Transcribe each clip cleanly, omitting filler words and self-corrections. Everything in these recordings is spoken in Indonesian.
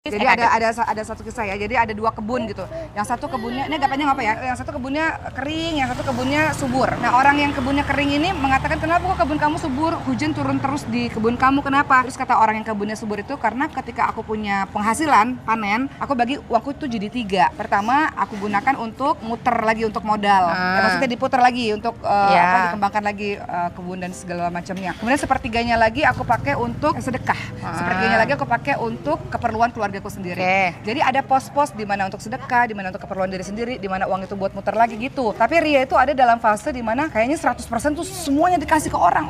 Jadi ada satu kisah ya. Jadi ada dua kebun gitu. Yang satu kebunnya ini agak panjang apa ya? Yang satu kebunnya kering, yang satu kebunnya subur. Nah, orang yang kebunnya kering ini mengatakan, "Kenapa kok kebun kamu subur? Hujan turun terus di kebun kamu, kenapa?" Terus kata orang yang kebunnya subur itu, "Karena ketika aku punya penghasilan panen, aku bagi uangku itu jadi tiga. Pertama, aku gunakan untuk muter lagi untuk modal. Ya, maksudnya diputar lagi untuk dikembangkan lagi kebun dan segala macamnya. Kemudian sepertiganya lagi aku pakai untuk sedekah. Sepertiganya lagi aku pakai untuk keperluan keluargaku sendiri. Jadi ada pos-pos di mana untuk sedekah, di mana untuk keperluan diri sendiri, di mana uang itu buat muter lagi gitu. Tapi Ria itu ada dalam fase di mana kayaknya 100% tuh semuanya dikasih ke orang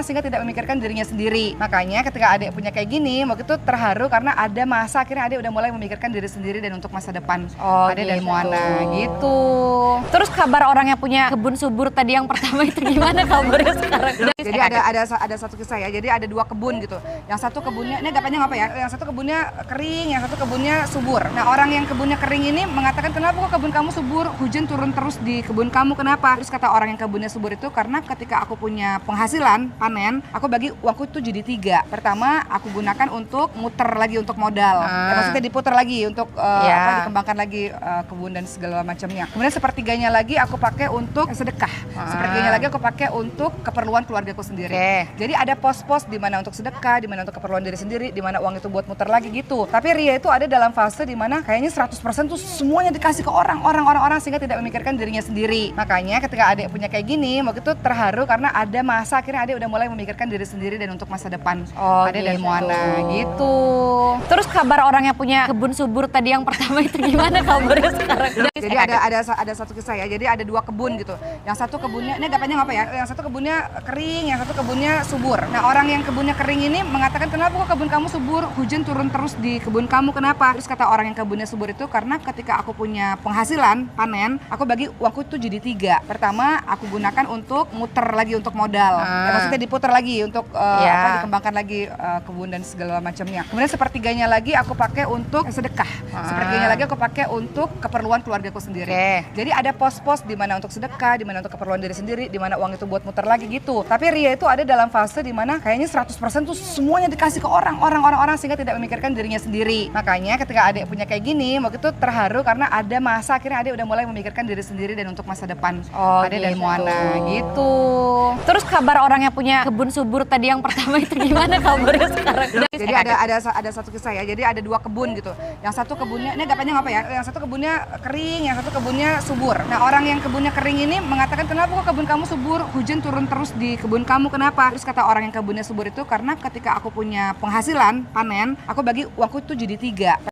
sehingga tidak memikirkan dirinya sendiri. Makanya ketika adik punya kayak gini, waktu itu terharu karena ada masa akhirnya adik udah mulai memikirkan diri sendiri dan untuk masa depan. Adik dan Moana gitu. Terus kabar orang yang punya kebun subur tadi yang pertama itu gimana kabarnya sekarang? Jadi ada satu kisah ya. Jadi ada dua kebun gitu. Yang satu kebunnya ini agak panjang apa ya? Yang satu kebunnya kering, yang satu kebunnya subur. Nah, orang yang kebunnya kering ini mengatakan, "Kenapa kok kebun kamu subur? Hujan turun terus di kebun kamu, kenapa?" Terus kata orang yang kebunnya subur itu, "Karena ketika aku punya penghasilan panen, aku bagi uangku itu jadi tiga. Pertama, aku gunakan untuk muter lagi untuk modal. Ya, maksudnya diputar lagi untuk dikembangkan lagi kebun dan segala macamnya. Kemudian sepertiganya lagi aku pakai untuk sedekah. Sepertiganya lagi aku pakai untuk keperluan keluargaku sendiri. Jadi ada pos-pos di mana untuk sedekah, di mana untuk keperluan diri sendiri, di mana uang itu buat muter lagi gitu. Tapi Ria itu ada dalam fase di mana kayaknya 100% tuh semuanya dikasih ke orang sehingga tidak memikirkan dirinya sendiri. Makanya ketika adik punya kayak gini, waktu itu terharu karena ada masa akhirnya adik udah mulai memikirkan diri sendiri dan untuk masa depan. Adik dan Moana gitu. Terus kabar orang yang punya kebun subur tadi yang pertama itu gimana kabarnya sekarang? Jadi ada satu kisah ya. Jadi ada dua kebun gitu. Yang satu kebunnya ini agak panjang apa ya? Yang satu kebunnya kering, yang satu kebunnya subur. Nah, orang yang kebunnya kering ini mengatakan, "Kenapa kok kebun kamu subur? Hujan turun terus di kebun kamu, kenapa?" Terus kata orang yang kebunnya subur itu, "Karena ketika aku punya penghasilan panen, aku bagi uangku itu jadi tiga. Pertama, aku gunakan untuk muter lagi untuk modal. Ya, maksudnya diputar lagi untuk dikembangkan lagi kebun dan segala macamnya. Kemudian sepertiganya lagi aku pakai untuk sedekah. Sepertiganya lagi aku pakai untuk keperluan keluargaku sendiri. Jadi ada pos-pos di mana untuk sedekah, di mana untuk keperluan diri sendiri, di mana uang itu buat muter lagi gitu. Tapi Ria itu ada dalam fase di mana kayaknya 100% tuh semuanya dikasih ke orang sehingga tidak memikirkan dirinya sendiri. Makanya ketika adik punya kayak gini, waktu itu terharu karena ada masa akhirnya adik udah mulai memikirkan diri sendiri dan untuk masa depan. Adik dan Moana gitu. Terus kabar orang yang punya kebun subur tadi yang pertama itu gimana kabarnya sekarang? Jadi ada satu kisah ya. Jadi ada dua kebun gitu. Yang satu kebunnya ini agak panjang apa ya? Yang satu kebunnya kering, yang satu kebunnya subur. Nah, orang yang kebunnya kering ini mengatakan, "Kenapa kok kebun kamu subur? Hujan turun terus di kebun kamu, kenapa?" Terus kata orang yang kebunnya subur itu, "Karena ketika aku punya penghasilan panen, aku bagi uangku itu jadi tiga.